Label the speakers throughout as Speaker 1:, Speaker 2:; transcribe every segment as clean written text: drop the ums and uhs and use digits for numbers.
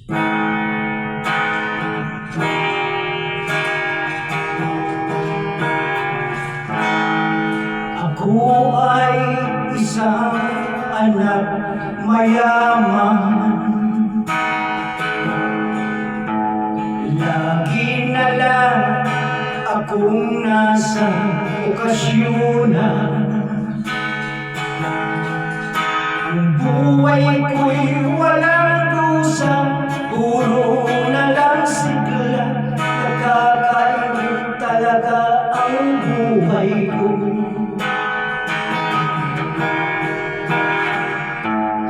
Speaker 1: Ako ay isang anak mayaman, lagi na lang akong nasa okasyonan. Ang buhay ko'y walang dusa, puro na lang sigla. Nakakainip talaga ang buhay ko.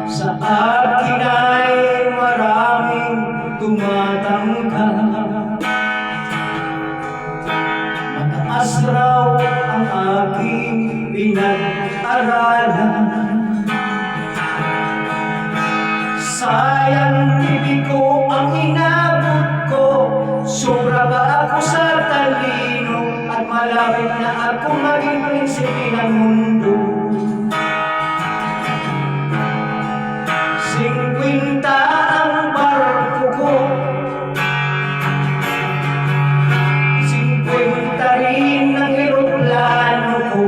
Speaker 1: Sa akin ay maraming tumatanggap, mataas raw ang aking pinag-aralan. Sayang ibig ko ang inabot ko, sobra ba ako sa talino, at malapit na ako maging prinsipe ng mundo. 50 ang barko ko, 50 rin ang eroplano ko.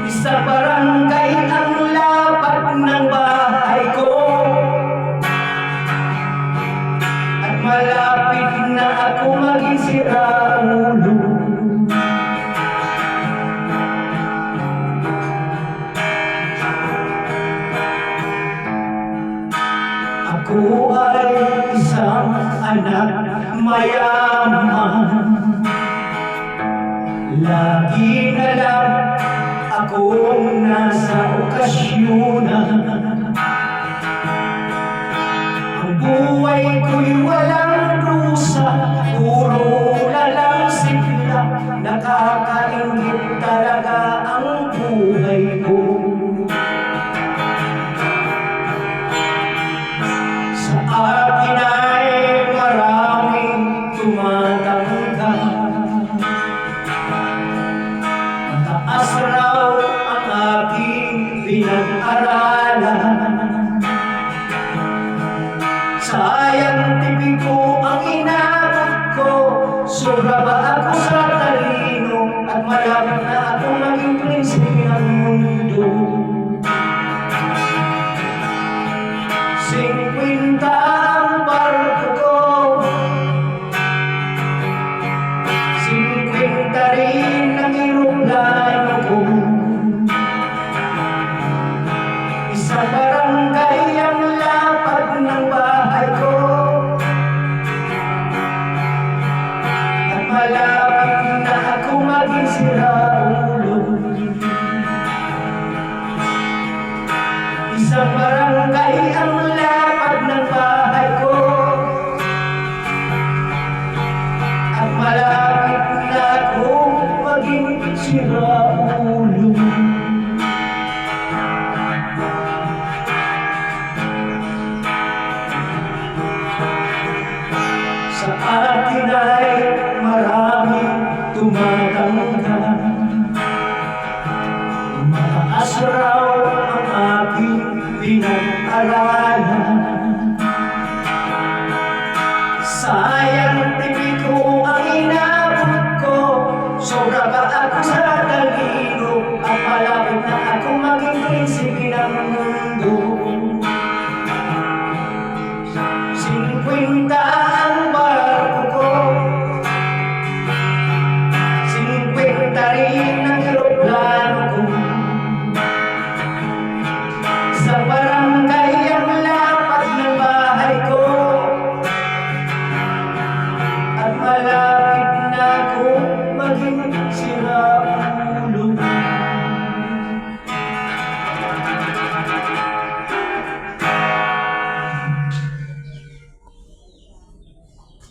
Speaker 1: Isa barangay ang lapat ng bahay ko, at malapit na ako maging siraulo. Ako ay isang anak mayaman, lagi na lang akong nasa okasyonan. Ang buhay ko'y walang rusa, puro na lang sigla. Nakakaingit talaga ang buhay ko. Sa akin ay maraming tumatanggap, mataas raw ang aking pinag-aralan. Sayang tipid ko ang inabot ko, sobra ba ako sa talino, at malapit na ako maging prinsipe ng mundo. 50 ang barko ko, 50 rin ang eroplano ko. Isa barangay ang lapad ng bahay ko, at malapit na ako maging siraulo. Isang barangay ang lapad ng bahay ko, at malapit na ako maging siraulo. Sa akin ay maraming tumatanggap, mataas raw ang aking pinag-aralan. Sayang tipid ko ang inabot ko, sobra ba ako sa talino, at malapit na ako maging prinsipe ng mundo. 50 ang barko ko, 50 rin